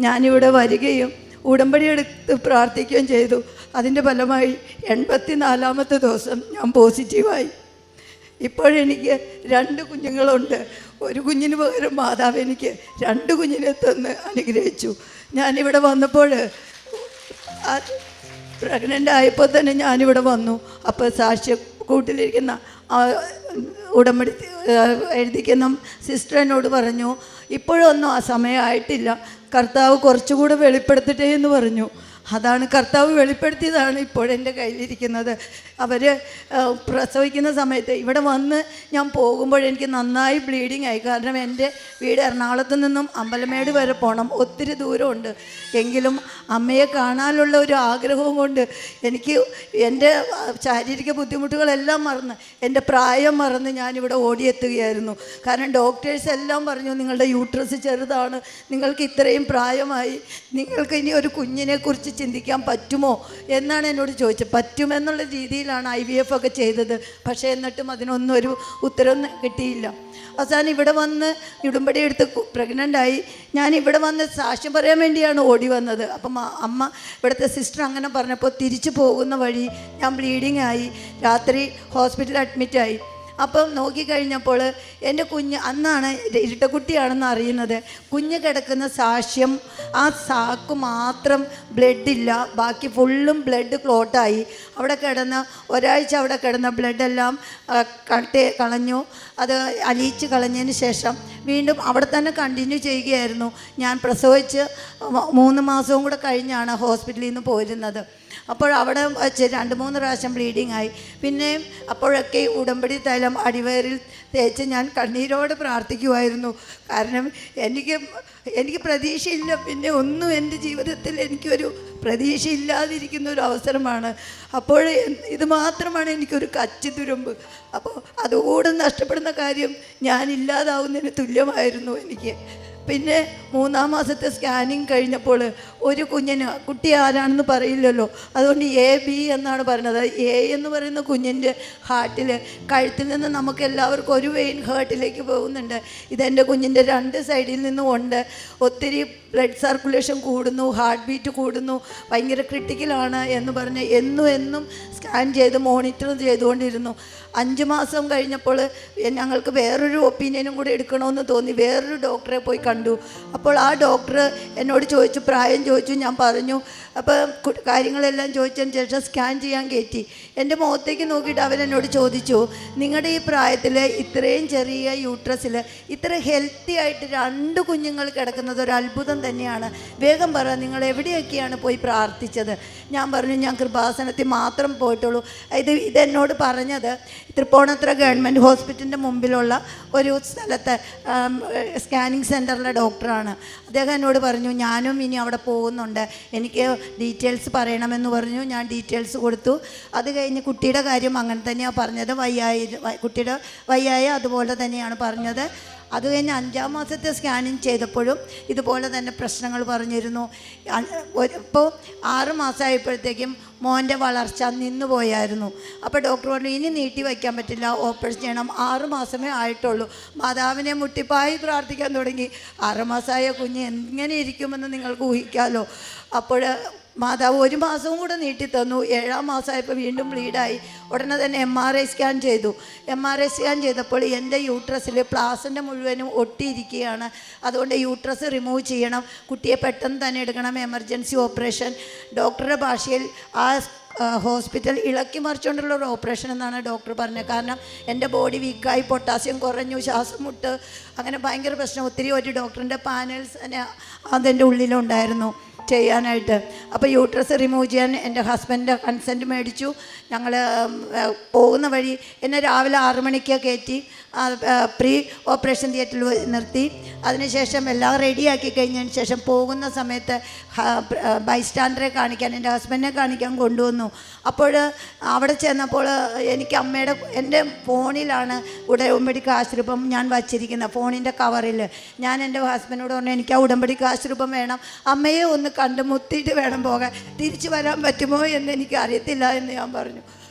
ഞാനിവിടെ വരികയും ഉടമ്പടി എടുത്ത് പ്രാർത്ഥിക്കുകയും ചെയ്തു. അതിൻ്റെ ഫലമായി 84-ാമത്തെ ദിവസം ഞാൻ പോസിറ്റീവായി. ഇപ്പോഴെനിക്ക് 2 കുഞ്ഞുങ്ങളുണ്ട്. ഒരു കുഞ്ഞിന് പകരം മാതാവ് എനിക്ക് 2 കുഞ്ഞിനെ തന്ന് അനുഗ്രഹിച്ചു. ഞാനിവിടെ വന്നപ്പോൾ പ്രഗ്നൻ്റ് ആയപ്പോൾ തന്നെ ഞാനിവിടെ വന്നു. അപ്പോൾ സാക്ഷ്യക്കൂട്ടിലിരിക്കുന്ന ഉടമ്പടി എഴുതിക്കുന്ന സിസ്റ്റർ എന്നോട് പറഞ്ഞു, ഇപ്പോഴൊന്നും ആ സമയമായിട്ടില്ല, കർത്താവ് കുറച്ചുകൂടെ വെളിപ്പെടുത്തട്ടെ എന്ന് പറഞ്ഞു. അതാണ് കർത്താവ് വെളിപ്പെടുത്തിയതാണ് ഇപ്പോഴെൻ്റെ കയ്യിലിരിക്കുന്നത്. അവർ പ്രസവിക്കുന്ന സമയത്ത് ഇവിടെ വന്ന് ഞാൻ പോകുമ്പോഴെനിക്ക് നന്നായി ബ്ലീഡിങ് ആയി. കാരണം എൻ്റെ വീട് എറണാകുളത്ത് നിന്നും അമ്പലമേട് വരെ പോകണം, ഒത്തിരി ദൂരമുണ്ട്. എങ്കിലും അമ്മയെ കാണാനുള്ള ഒരു ആഗ്രഹവും കൊണ്ട് എനിക്ക് എൻ്റെ ശാരീരിക ബുദ്ധിമുട്ടുകളെല്ലാം മറന്ന്, എൻ്റെ പ്രായം മറന്ന് ഞാനിവിടെ ഓടിയെത്തുകയായിരുന്നു. കാരണം ഡോക്ടേഴ്സ് എല്ലാം പറഞ്ഞു, നിങ്ങളുടെ യൂട്രസ് ചെറുതാണ്, നിങ്ങൾക്ക് ഇത്രയും പ്രായമായി, നിങ്ങൾക്ക് ഇനി ഒരു കുഞ്ഞിനെക്കുറിച്ച് ചിന്തിക്കാൻ പറ്റുമോ എന്നാണ് എന്നോട് ചോദിച്ചത്. പറ്റുമെന്നുള്ള രീതിയിലാണ് IVF ഒക്കെ ചെയ്തത്. പക്ഷേ എന്നിട്ടും അതിനൊന്നും ഒരു ഉത്തരം കിട്ടിയില്ല. അവസാനം ഇവിടെ വന്ന് ഉടമ്പടി എടുത്ത് പ്രഗ്നൻ്റായി. ഞാൻ ഇവിടെ വന്ന് സാക്ഷ്യം പറയാൻ വേണ്ടിയാണ് ഓടി വന്നത്. അപ്പം അമ്മ ഇവിടുത്തെ സിസ്റ്റർ അങ്ങനെ പറഞ്ഞപ്പോൾ തിരിച്ചു പോകുന്ന വഴി ഞാൻ ബ്ലീഡിങ് ആയി, രാത്രി ഹോസ്പിറ്റലിൽ അഡ്മിറ്റായി. അപ്പം നോക്കിക്കഴിഞ്ഞപ്പോൾ എൻ്റെ കുഞ്ഞ്, അന്നാണ് ഇരട്ടക്കുട്ടിയാണെന്ന് അറിയുന്നത്, കുഞ്ഞ് കിടക്കുന്ന സാക്ഷ്യം ആ സാക്ക് മാത്രം ബ്ലഡില്ല, ബാക്കി ഫുള്ളും ബ്ലഡ് ക്ലോട്ടായി. അവിടെ കിടന്ന് ഒരാഴ്ച അവിടെ കിടന്ന ബ്ലഡെല്ലാം കളഞ്ഞു. അത് അലിയിച്ച് കളഞ്ഞതിന് ശേഷം വീണ്ടും അവിടെ തന്നെ കണ്ടിന്യൂ ചെയ്യുകയായിരുന്നു. ഞാൻ പ്രസവിച്ച് 3 മാസവും കൂടെ കഴിഞ്ഞാണ് ഹോസ്പിറ്റലിൽ നിന്ന് പോരുന്നത്. അപ്പോൾ അവിടെ വെച്ച് 2-3 പ്രാവശ്യം ബ്ലീഡിങ് ആയി. പിന്നെയും അപ്പോഴൊക്കെ ഉടമ്പടി തൈലം അടിവയറിൽ തേച്ച് ഞാൻ കണ്ണീരോടെ പ്രാർത്ഥിക്കുമായിരുന്നു. കാരണം എനിക്ക് പ്രതീക്ഷയില്ല, പിന്നെ ഒന്നും എൻ്റെ ജീവിതത്തിൽ എനിക്കൊരു പ്രതീക്ഷയില്ലാതിരിക്കുന്ന ഒരു അവസരമാണ്. അപ്പോൾ ഇത് മാത്രമാണ് എനിക്കൊരു കച്ചിത്തുരുമ്പ്. അപ്പോൾ അതുകൂടെ നഷ്ടപ്പെടുന്ന കാര്യം ഞാനില്ലാതാവുന്നതിന് തുല്യമായിരുന്നു എനിക്ക്. പിന്നെ 3-ാം മാസത്തെ സ്കാനിങ് കഴിഞ്ഞപ്പോൾ ഒരു കുട്ടി ആരാണെന്ന് പറയില്ലല്ലോ, അതുകൊണ്ട് AB എന്നാണ് പറഞ്ഞത്. A എന്ന് പറയുന്ന കുഞ്ഞിൻ്റെ ഹാർട്ടിൽ, കഴുത്തിൽ നിന്ന് നമുക്ക് എല്ലാവർക്കും ഒരു വെയിൻ ഹാർട്ടിലേക്ക് പോകുന്നുണ്ട്. ഇതെൻ്റെ കുഞ്ഞിൻ്റെ 2 സൈഡിൽ നിന്നും ഉണ്ട്. ഒത്തിരി ബ്ലഡ് സർക്കുലേഷൻ കൂടുന്നു, ഹാർട്ട് ബീറ്റ് കൂടുന്നു, ഭയങ്കര ക്രിട്ടിക്കലാണ് എന്ന് പറഞ്ഞ് എന്നും സ്കാൻ ചെയ്ത് മോണിറ്റർ ചെയ്തുകൊണ്ടിരുന്നു. 5 മാസം കഴിഞ്ഞപ്പോൾ ഞങ്ങൾക്ക് വേറൊരു ഒപ്പീനിയനും കൂടെ എടുക്കണമെന്ന് തോന്നി. വേറൊരു ഡോക്ടറെ പോയി കണ്ടു. അപ്പോൾ ആ ഡോക്ടർ എന്നോട് ചോദിച്ചു, പ്രായം ചോദിച്ചു. ഞാൻ പറഞ്ഞു. അപ്പോൾ കാര്യങ്ങളെല്ലാം ചോദിച്ചതിന് ശേഷം സ്കാൻ ചെയ്യാൻ കയറ്റി. എൻ്റെ മുഖത്തേക്ക് നോക്കിയിട്ട് അവരെന്നോട് ചോദിച്ചു, നിങ്ങളുടെ ഈ പ്രായത്തിൽ ഇത്രയും ചെറിയ യൂട്രസിൽ ഇത്ര ഹെൽത്തി ആയിട്ട് 2 കുഞ്ഞുങ്ങൾ കിടക്കുന്നത് ഒരു അത്ഭുതം തന്നെയാണ്. വേഗം പറ, നിങ്ങൾ എവിടെയൊക്കെയാണ് പോയി പ്രാർത്ഥിച്ചത്? ഞാൻ പറഞ്ഞു, ഞാൻ കൃപാസനത്തിൽ മാത്രം പോയിട്ടുള്ളൂ. ഇതെന്നോട് പറഞ്ഞത് തൃപ്പൂണിത്തുറ ഗവൺമെൻറ് ഹോസ്പിറ്റലിൻ്റെ മുമ്പിലുള്ള ഒരു സ്ഥലത്ത് സ്കാനിങ് സെൻറ്ററിലെ ഡോക്ടറാണ്. അദ്ദേഹം എന്നോട് പറഞ്ഞു, ഞാനും ഇനി അവിടെ പോകുന്നുണ്ട്, എനിക്ക് ഡീറ്റെയിൽസ് പറയണമെന്ന് പറഞ്ഞു. ഞാൻ ഡീറ്റെയിൽസ് കൊടുത്തു. അത് കഴിഞ്ഞ് കുട്ടിയുടെ കാര്യം അങ്ങനെ തന്നെയാണ് പറഞ്ഞത്. കുട്ടിയുടെ വയ്യായ അതുപോലെ തന്നെയാണ് പറഞ്ഞത്. അത് കഴിഞ്ഞ് 5-ാം മാസത്തെ സ്കാനിങ് ചെയ്തപ്പോഴും ഇതുപോലെ തന്നെ പ്രശ്നങ്ങൾ പറഞ്ഞിരുന്നു. ഇപ്പോൾ 6 മാസമായപ്പോഴത്തേക്കും മോൻ്റെ വളർച്ച നിന്നു പോയായിരുന്നു. അപ്പോൾ ഡോക്ടർ പറഞ്ഞു, ഇനി നീട്ടി വയ്ക്കാൻ പറ്റില്ല, ഓപ്പറേഷൻ ചെയ്യണം. 6 മാസമേ ആയിട്ടുള്ളൂ. മാതാവിനെ മുട്ടിപ്പായി പ്രാർത്ഥിക്കാൻ തുടങ്ങി. 6 മാസമായ കുഞ്ഞ് എങ്ങനെ ഇരിക്കുമെന്ന് നിങ്ങൾക്ക് ഊഹിക്കാമല്ലോ. അപ്പോൾ മാതാവ് 1 മാസവും കൂടെ നീട്ടി തന്നു. 7-ാം മാസമായപ്പോൾ വീണ്ടും ബ്ലീഡായി. ഉടനെ തന്നെ MRI സ്കാൻ ചെയ്തു. MRI സ്കാൻ ചെയ്തപ്പോൾ എൻ്റെ യൂട്രസിൽ പ്ലാസൻ്റ് മുഴുവനും ഒട്ടിയിരിക്കുകയാണ്. അതുകൊണ്ട് യൂട്രസ് റിമൂവ് ചെയ്യണം, കുട്ടിയെ പെട്ടെന്ന് തന്നെ എടുക്കണം, എമർജൻസി ഓപ്പറേഷൻ. ഡോക്ടറുടെ ഭാഷയിൽ ആ ഹോസ്പിറ്റൽ ഇളക്കി മറിച്ചുകൊണ്ടുള്ള ഒരു ഓപ്പറേഷൻ എന്നാണ് ഡോക്ടർ പറഞ്ഞത്. കാരണം എൻ്റെ ബോഡി വീക്കായി, പൊട്ടാസ്യം കുറഞ്ഞു, ശ്വാസം മുട്ട്, അങ്ങനെ ഭയങ്കര പ്രശ്നം. ഒത്തിരി ഒരു ഡോക്ടറിൻ്റെ പാനൽസ് അതിൻ്റെ ഉള്ളിലുണ്ടായിരുന്നു ചെയ്യാനായിട്ട്. അപ്പോൾ യൂട്രസ് റിമൂവ് ചെയ്യാൻ എൻ്റെ ഹസ്ബൻഡ് കൺസെൻറ്റ് മേടിച്ചു. ഞങ്ങൾ പോകുന്ന വഴി എന്നെ രാവിലെ 6 മണിക്ക് കയറ്റി പ്രീ ഓപ്പറേഷൻ തിയേറ്ററിൽ നിർത്തി. അതിനുശേഷം എല്ലാം റെഡിയാക്കി കഴിഞ്ഞതിന് ശേഷം പോകുന്ന സമയത്ത് ബൈസ്റ്റാൻഡറെ കാണിക്കാൻ, എൻ്റെ ഹസ്ബൻഡിനെ കാണിക്കാൻ കൊണ്ടുവന്നു. അപ്പോൾ അവിടെ ചെന്നപ്പോൾ എനിക്ക് എൻ്റെ ഫോണിലാണ് ഉടമ്പടിക്ക് ആശ്രൂപം ഞാൻ വച്ചിരിക്കുന്നത്, ഫോണിൻ്റെ കവറിൽ. ഞാൻ എൻ്റെ ഹസ്ബൻഡിനോട് പറഞ്ഞു, എനിക്ക് ആ ഉടമ്പടിക്ക് ആശ്രൂപം വേണം, അമ്മയെ ഒന്ന് കണ്ട് മുത്തിയിട്ട് വേണം പോകാൻ, തിരിച്ചു വരാൻ പറ്റുമോ എന്ന് എനിക്ക് അറിയത്തില്ല എന്ന് ഞാൻ പറഞ്ഞു.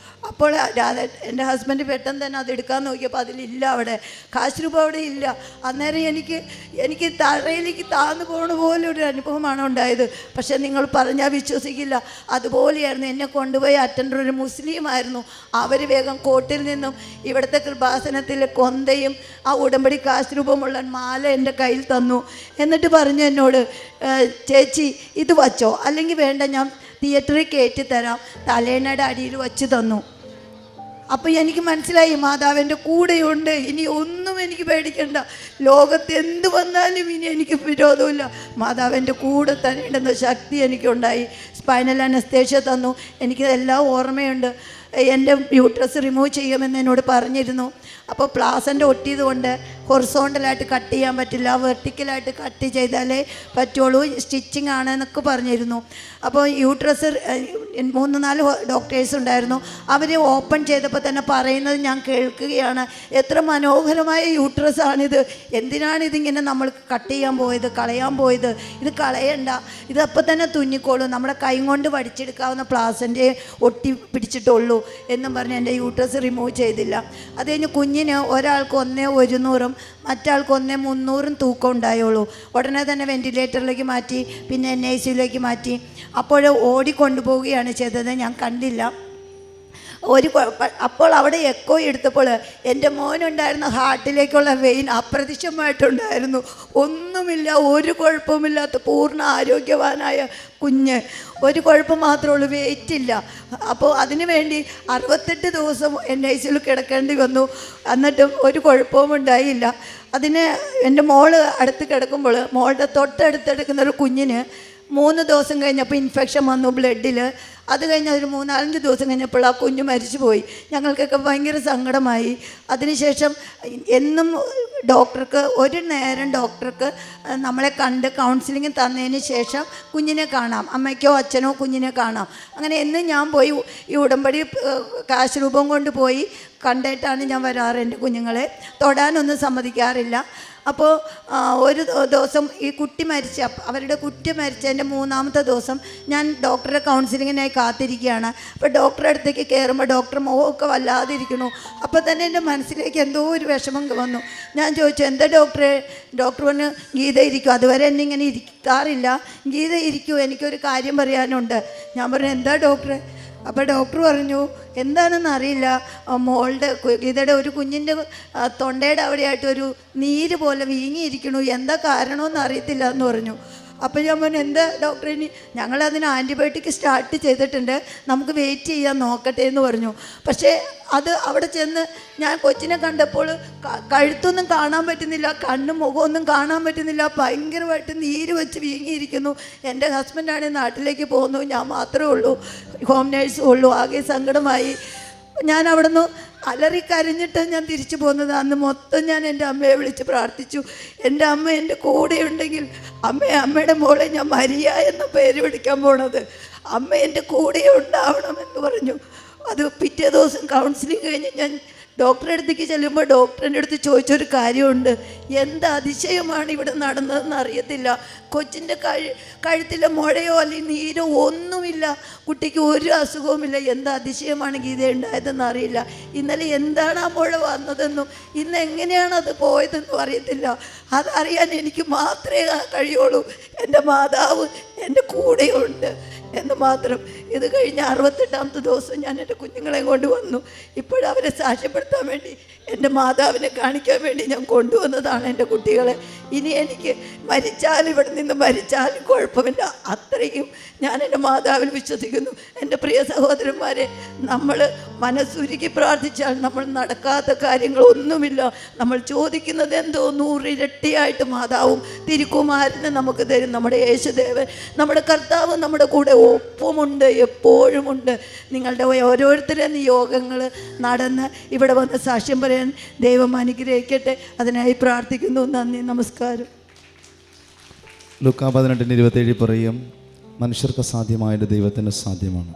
അപ്പോൾ എൻ്റെ ഹസ്ബൻഡ് പെട്ടെന്ന് തന്നെ അത് എടുക്കാൻ നോക്കിയപ്പോൾ അതിലില്ല, അവിടെ കാശ് രൂപ അവിടെ ഇല്ല. അന്നേരം എനിക്ക് തറയിലേക്ക് താഴ്ന്നു പോകണ പോലെ ഒരു അനുഭവമാണ് ഉണ്ടായത്. പക്ഷേ നിങ്ങൾ പറഞ്ഞാൽ വിശ്വസിക്കില്ല, അതുപോലെയായിരുന്നു. എന്നെ കൊണ്ടുപോയി അറ്റൻഡർ ഒരു മുസ്ലിമായിരുന്നു. അവർ വേഗം കോട്ടിൽ നിന്നും ഇവിടുത്തെ കൃപാസനത്തിലെ കൊന്തയും ആ ഉടമ്പടി കാശ് രൂപമുള്ള മാല എൻ്റെ കയ്യിൽ തന്നു. എന്നിട്ട് പറഞ്ഞു എന്നോട്, ചേച്ചി ഇത് വച്ചോ, അല്ലെങ്കിൽ വേണ്ട ഞാൻ തിയേറ്ററിൽ കയറ്റി തരാം, തലേണയുടെ അടിയിൽ വച്ച് തന്നു. അപ്പോൾ എനിക്ക് മനസ്സിലായി മാതാവിൻ്റെ കൂടെയുണ്ട്, ഇനി ഒന്നും എനിക്ക് പേടിക്കണ്ട, ലോകത്ത് എന്ത് വന്നാലും ഇനി എനിക്ക് വിരോധമില്ല, മാതാവിൻ്റെ കൂടെ തന്നെ ഉണ്ടെന്ന ശക്തി എനിക്കുണ്ടായി. സ്പൈനൽ അനസ്തേഷ്യ തന്നു. എനിക്കിതെല്ലാം ഓർമ്മയുണ്ട്. എൻ്റെ യൂട്രസ് റിമൂവ് ചെയ്യുമെന്ന് എന്നോട് പറഞ്ഞിരുന്നു. അപ്പോൾ പ്ലാസൻ്റ് ഒട്ടിയത് കൊണ്ട് ഹൊറിസോണ്ടലായിട്ട് കട്ട് ചെയ്യാൻ പറ്റില്ല, വെർട്ടിക്കലായിട്ട് കട്ട് ചെയ്താലേ പറ്റുള്ളൂ, സ്റ്റിച്ചിങ് ആണെന്നൊക്കെ പറഞ്ഞിരുന്നു. അപ്പോൾ യൂട്രസ് 3-4 ഡോക്ടേഴ്സ് ഉണ്ടായിരുന്നു. അവർ ഓപ്പൺ ചെയ്തപ്പോൾ തന്നെ പറയുന്നത് ഞാൻ കേൾക്കുകയാണ്, എത്ര മനോഹരമായ യൂട്രസാണിത്, എന്തിനാണ് ഇതിങ്ങനെ നമ്മൾ കട്ട് ചെയ്യാൻ പോയത്, കളയാൻ പോയത്, ഇത് കളയണ്ട, ഇതപ്പോൾ തന്നെ തുന്നിക്കോളൂ, നമ്മുടെ കൈ കൊണ്ട് വടിച്ചെടുക്കാവുന്ന പ്ലാസൻ്റെ ഒട്ടി പിടിച്ചിട്ടുള്ളൂ എന്നും പറഞ്ഞ് എൻ്റെ യൂട്രസ് റിമൂവ് ചെയ്തില്ല. അത് കഴിഞ്ഞ് കുഞ്ഞിന് ഒരാൾക്ക് 1/100 മറ്റാൾക്ക് 1/300 തൂക്കം ഉണ്ടായുള്ളൂ. ഉടനെ തന്നെ വെൻറ്റിലേറ്ററിലേക്ക് മാറ്റി, പിന്നെ NICUലേക്ക് മാറ്റി. അപ്പോൾ ഓടിക്കൊണ്ടുപോവുകയാണ് ചെയ്തത്, ഞാൻ കണ്ടില്ല. അപ്പോൾ അവിടെ എക്കോ എടുത്തപ്പോൾ എൻ്റെ മോനുണ്ടായിരുന്ന ഹാർട്ടിലേക്കുള്ള വെയിൻ അപ്രത്യക്ഷമായിട്ടുണ്ടായിരുന്നു. ഒന്നുമില്ല, ഒരു കുഴപ്പമില്ലാത്ത പൂർണ്ണ ആരോഗ്യവാനായ കുഞ്ഞ്. ഒരു കുഴപ്പം മാത്രമേ ഉള്ളൂ, വെയിറ്റില്ല. അപ്പോൾ അതിനു വേണ്ടി 68 ദിവസം NICUയിൽ കിടക്കേണ്ടി വന്നു. എന്നിട്ടും ഒരു കുഴപ്പവും ഉണ്ടായില്ല. അതിന് എൻ്റെ മോള് അടുത്ത് കിടക്കുമ്പോൾ മോളുടെ തൊട്ടടുത്തെടുക്കുന്ന ഒരു കുഞ്ഞിന് 3 ദിവസം കഴിഞ്ഞപ്പോൾ ഇൻഫെക്ഷൻ വന്നു ബ്ലഡിൽ. അത് കഴിഞ്ഞ് ഒരു 3-4 ദിവസം കഴിഞ്ഞപ്പോൾ ആ കുഞ്ഞ് മരിച്ചു പോയി. ഞങ്ങൾക്കൊക്കെ ഭയങ്കര സങ്കടമായി. അതിനുശേഷം എന്നും ഒരു നേരം ഡോക്ടർക്ക് നമ്മളെ കണ്ട് കൗൺസിലിംഗ് തന്നതിന് ശേഷം കുഞ്ഞിനെ കാണാം, അമ്മയ്ക്കോ അച്ഛനോ കുഞ്ഞിനെ കാണാം. അങ്ങനെ എന്നും ഞാൻ പോയി ഈ ഉടമ്പടി കാശ് രൂപം കൊണ്ട് പോയി കണ്ടിട്ടാണ് ഞാൻ വരാറ്. എൻ്റെ കുഞ്ഞുങ്ങളെ തൊടാനൊന്നും സമ്മതിക്കാറില്ല. അപ്പോൾ ഒരു ദിവസം ഈ അവരുടെ കുട്ടി മരിച്ചതിൻ്റെ 3-ാമത്തെ ദിവസം ഞാൻ ഡോക്ടറെ കൗൺസിലിങ്ങിനായി കാത്തിരിക്കുകയാണ്. അപ്പോൾ ഡോക്ടറെ അടുത്തേക്ക് കയറുമ്പോൾ ഡോക്ടർ മുഖമൊക്കെ വല്ലാതിരിക്കണു. അപ്പോൾ തന്നെ എൻ്റെ മനസ്സിലേക്ക് എന്തോ ഒരു വിഷമം വന്നു. ഞാൻ ചോദിച്ചു, എന്താ ഡോക്ടറെ? ഡോക്ടർ പറഞ്ഞു, ഗീത ഇരിക്കും. അതുവരെ എന്നെ ഇങ്ങനെ ഇരിക്കാറില്ല. ഗീത ഇരിക്കൂ, എനിക്കൊരു കാര്യം പറയാനുണ്ട്. ഞാൻ പറഞ്ഞു, എന്താ ഡോക്ടറെ? അപ്പോൾ ഡോക്ടർ പറഞ്ഞു, എന്താണെന്ന് അറിയില്ല, ഗീതയുടെ ഒരു കുഞ്ഞിൻ്റെ തൊണ്ടയുടെ അവിടെയായിട്ടൊരു നീര് പോലെ വീങ്ങിയിരിക്കണു, എന്താ കാരണമെന്ന് അറിയത്തില്ല എന്ന് പറഞ്ഞു. അപ്പോൾ ഞാൻ പറഞ്ഞു, എന്താ ഡോക്ടറെ? ഇനി ഞങ്ങളതിന് ആൻറ്റിബയോട്ടിക് സ്റ്റാർട്ട് ചെയ്തിട്ടുണ്ട്, നമുക്ക് വെയിറ്റ് ചെയ്യാൻ നോക്കട്ടെ എന്ന് പറഞ്ഞു. പക്ഷേ അത് അവിടെ ചെന്ന് ഞാൻ കൊച്ചിനെ കണ്ടപ്പോൾ കഴുത്തൊന്നും കാണാൻ പറ്റുന്നില്ല, കണ്ണും മുഖമൊന്നും കാണാൻ പറ്റുന്നില്ല, ഭയങ്കരമായിട്ട് നീര് വെച്ച് വീങ്ങിയിരിക്കുന്നു. എൻ്റെ ഹസ്ബൻഡാണെങ്കിൽ നാട്ടിലേക്ക് പോകുന്നു, ഞാൻ മാത്രമേ ഉള്ളൂ, ഹോം നേഴ്സും ഉള്ളൂ. ആകെ സങ്കടമായി. ഞാൻ അവിടെ നിന്ന് അലറിക്കരഞ്ഞിട്ട് ഞാൻ തിരിച്ചു പോകുന്നത്. അന്ന് മൊത്തം ഞാൻ എൻ്റെ അമ്മയെ വിളിച്ച് പ്രാർത്ഥിച്ചു. എൻ്റെ അമ്മ എൻ്റെ കൂടെ ഉണ്ടെങ്കിൽ അമ്മയുടെ മോളെ ഞാൻ മരിയ എന്ന പേര് വിളിക്കാൻ പോണത്, അമ്മ എൻ്റെ കൂടെ ഉണ്ടാവണമെന്ന് പറഞ്ഞു. അത് പിറ്റേ ദിവസം കൗൺസിലിംഗ് കഴിഞ്ഞ് ഞാൻ ഡോക്ടറെ അടുത്തേക്ക് ചെല്ലുമ്പോൾ ഡോക്ടറിൻ്റെ അടുത്ത് ചോദിച്ചൊരു കാര്യമുണ്ട്, എന്ത് അതിശയമാണ് ഇവിടെ നടന്നതെന്ന് അറിയത്തില്ല. കൊച്ചിൻ്റെ കഴുത്തിലെ മുഴയോ അല്ലെങ്കിൽ നീരോ ഒന്നുമില്ല, കുട്ടിക്ക് ഒരു അസുഖവുമില്ല, എന്ത് അതിശയമാണ് ഗീത ഉണ്ടായതെന്ന് അറിയില്ല. ഇന്നലെ എന്താണ് ആ മുഴ വന്നതെന്നും ഇന്ന് എങ്ങനെയാണ് അത് പോയതെന്നും അറിയത്തില്ല. അതറിയാൻ എനിക്ക് മാത്രമേ കഴിയുള്ളൂ. എൻ്റെ മാതാവ് എൻ്റെ കൂടെയുണ്ട് എന്ന് മാത്രം. ഇത് കഴിഞ്ഞ് 68ാമത്തെ ദിവസം ഞാൻ എൻ്റെ കുഞ്ഞുങ്ങളെ കൊണ്ടുവന്നു. ഇപ്പോഴവരെ സാക്ഷ്യപ്പെടുത്താൻ വേണ്ടി, എൻ്റെ മാതാവിനെ കാണിക്കാൻ വേണ്ടി ഞാൻ കൊണ്ടുവന്നതാണ് എൻ്റെ കുട്ടികളെ. ഇനി എനിക്ക് ഇവിടെ നിന്ന് മരിച്ചാലും കുഴപ്പമില്ല, അത്രയും ഞാൻ എൻ്റെ മാതാവിൽ വിശ്വസിക്കുന്നു. എൻ്റെ പ്രിയ സഹോദരന്മാരെ, നമ്മൾ മനസ്സുരുക്കി പ്രാർത്ഥിച്ചാൽ നമ്മൾ നടക്കാത്ത കാര്യങ്ങളൊന്നുമില്ല. നമ്മൾ ചോദിക്കുന്നത് എന്തോ 100 ഇരട്ടിയായിട്ട് മാതാവും തിരുക്കുമാരനെ നമുക്ക് തരും. നമ്മുടെ യേശുദേവൻ, നമ്മുടെ കർത്താവ് നമ്മുടെ കൂടെ ഒപ്പമുണ്ട്, എപ്പോഴുമുണ്ട്. നിങ്ങളുടെ ഓരോരുത്തരുടെ നിയോഗങ്ങൾ നടന്ന് ഇവിടെ വന്ന് സാക്ഷ്യം പറയാൻ ദൈവം അനുഗ്രഹിക്കട്ടെ. അതിനായി പ്രാർത്ഥിക്കുന്നു. നന്ദി, നമസ്കാരം. ലൂക്കാ 18:27 പറയും, മനുഷ്യർക്ക് സാധ്യമായത് ദൈവത്തിന് സാധ്യമാണ്.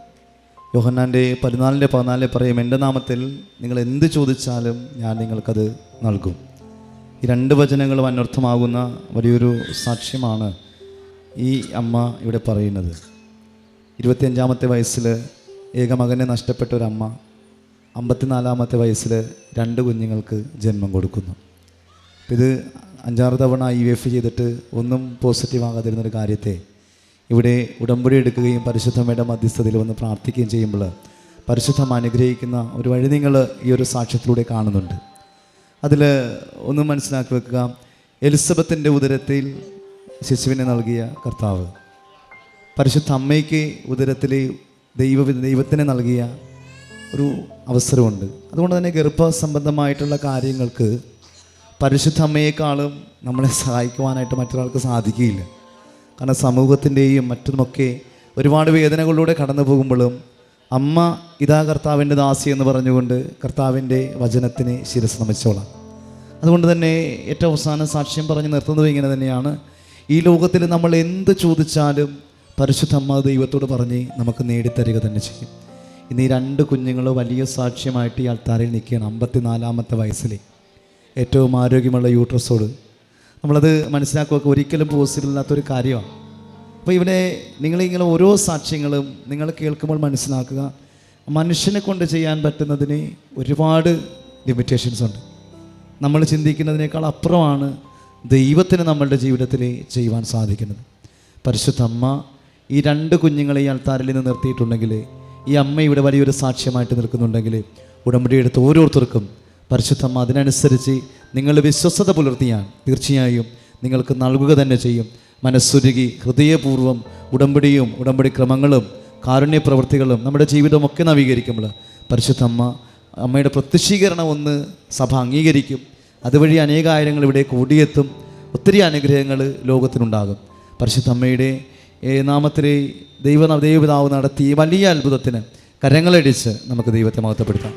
യോഹന്നാൻ്റെ 14:14 പറയും, എൻ്റെ നാമത്തിൽ നിങ്ങൾ എന്ത് ചോദിച്ചാലും ഞാൻ നിങ്ങൾക്കത് നൽകും. ഈ 2 വചനങ്ങളും അനർത്ഥമാകുന്ന വലിയൊരു സാക്ഷ്യമാണ് ഈ അമ്മ ഇവിടെ പറയുന്നത്. 25-ാമത്തെ വയസ്സിൽ ഏകമകനെ നഷ്ടപ്പെട്ട ഒരമ്മ 54-ാമത്തെ വയസ്സിൽ 2 കുഞ്ഞുങ്ങൾക്ക് ജന്മം കൊടുക്കുന്നു. ഇത് 5-6 തവണ IVF ചെയ്തിട്ട് ഒന്നും പോസിറ്റീവ് ആകാതിരുന്നൊരു കാര്യത്തെ ഇവിടെ ഉടമ്പടി എടുക്കുകയും പരിശുദ്ധമ്മയുടെ മധ്യസ്ഥതയിൽ വന്ന് പ്രാർത്ഥിക്കുകയും ചെയ്യുമ്പോൾ പരിശുദ്ധം അനുഗ്രഹിക്കുന്ന ഒരു വഴി നിങ്ങൾ ഈ ഒരു സാക്ഷ്യത്തിലൂടെ കാണുന്നുണ്ട്. അതിൽ ഒന്ന് മനസ്സിലാക്കി വെക്കുക, എലിസബത്തിൻ്റെ ഉദരത്തിൽ ശിശുവിനെ നൽകിയ കർത്താവ് പരിശുദ്ധ അമ്മയ്ക്ക് ഉദരത്തിൽ ദൈവത്തിനെ നൽകിയ ഒരു അവസരമുണ്ട്. അതുകൊണ്ട് തന്നെ ഗർഭസംബന്ധമായിട്ടുള്ള കാര്യങ്ങൾക്ക് പരിശുദ്ധ അമ്മയെക്കാളും നമ്മളെ സഹായിക്കുവാനായിട്ട് മറ്റൊരാൾക്ക് സാധിക്കുകയില്ല. കാരണം സമൂഹത്തിൻ്റെയും മറ്റുമൊക്കെ ഒരുപാട് വേദനകളിലൂടെ കടന്നു പോകുമ്പോഴും അമ്മ ഇതാ കർത്താവിൻ്റെ ദാസി എന്ന് പറഞ്ഞുകൊണ്ട് കർത്താവിൻ്റെ വചനത്തിന് ശിരസ് നമിച്ചോളാം. അതുകൊണ്ട് തന്നെ ഏറ്റവും അവസാന സാക്ഷ്യം പറഞ്ഞ് നിർത്തുന്നത് ഇങ്ങനെ തന്നെയാണ്. ഈ ലോകത്തിൽ നമ്മൾ എന്ത് ചോദിച്ചാലും പരിശുദ്ധ അമ്മ ദൈവത്തോട് പറഞ്ഞ് നമുക്ക് നേടിത്തരിക തന്നെ ചെയ്യും. ഇന്ന് ഈ 2 കുഞ്ഞുങ്ങൾ വലിയ സാക്ഷ്യമായിട്ട് ഈ അൾത്താരയിൽ നിൽക്കുകയാണ്. 54-ാമത്തെ വയസ്സിൽ ഏറ്റവും ആരോഗ്യമുള്ള യൂട്രസോട് നമ്മളത് മനസ്സിലാക്കുക ഒരിക്കലും പോസിബിൾ അല്ലാത്തൊരു കാര്യമാണ്. അപ്പോൾ ഇവിടെ നിങ്ങളിങ്ങനെ ഓരോ സാക്ഷ്യങ്ങളും നിങ്ങൾ കേൾക്കുമ്പോൾ മനസ്സിലാക്കുക, മനുഷ്യനെ കൊണ്ട് ചെയ്യാൻ പറ്റുന്നതിന് ഒരുപാട് ലിമിറ്റേഷൻസ് ഉണ്ട്. നമ്മൾ ചിന്തിക്കുന്നതിനേക്കാൾ അപ്പുറമാണ് ദൈവത്തിന് നമ്മളുടെ ജീവിതത്തിൽ ചെയ്യുവാൻ സാധിക്കുന്നത്. പരിശുദ്ധ അമ്മ ഈ 2 കുഞ്ഞുങ്ങളെ ഈ അൾത്താരിൽ നിന്ന് നിർത്തിയിട്ടുണ്ടെങ്കിൽ, ഈ അമ്മ ഇവിടെ വലിയൊരു സാക്ഷ്യമായിട്ട് നിൽക്കുന്നുണ്ടെങ്കിൽ, ഉടമ്പടി എടുത്ത് ഓരോരുത്തർക്കും പരിശുദ്ധമ്മ അതിനനുസരിച്ച് നിങ്ങൾ വിശ്വസ്തത പുലർത്തിയാൽ തീർച്ചയായും നിങ്ങൾക്ക് നൽകുക തന്നെ ചെയ്യും. മനസ്സുരുകി ഹൃദയപൂർവ്വം ഉടമ്പടിയും ഉടമ്പടി ക്രമങ്ങളും കാരുണ്യ പ്രവൃത്തികളും നമ്മുടെ ജീവിതമൊക്കെ നവീകരിക്കുമ്പോൾ പരിശുദ്ധ അമ്മയുടെ പ്രത്യക്ഷീകരണം ഒന്ന് സഭ അംഗീകരിക്കും. അതുവഴി അനേകായിരങ്ങൾ ഇവിടെ കൂടിയെത്തും. ഒത്തിരി അനുഗ്രഹങ്ങൾ ലോകത്തിനുണ്ടാകും. പരിശുദ്ധ അമ്മയുടെ നാമത്തിലെ ദൈവപിതാവ് നടത്തിയ വലിയ അത്ഭുതത്തിന് കരങ്ങളടിച്ച് നമുക്ക് ദൈവത്തെ മഹത്വപ്പെടുത്താം.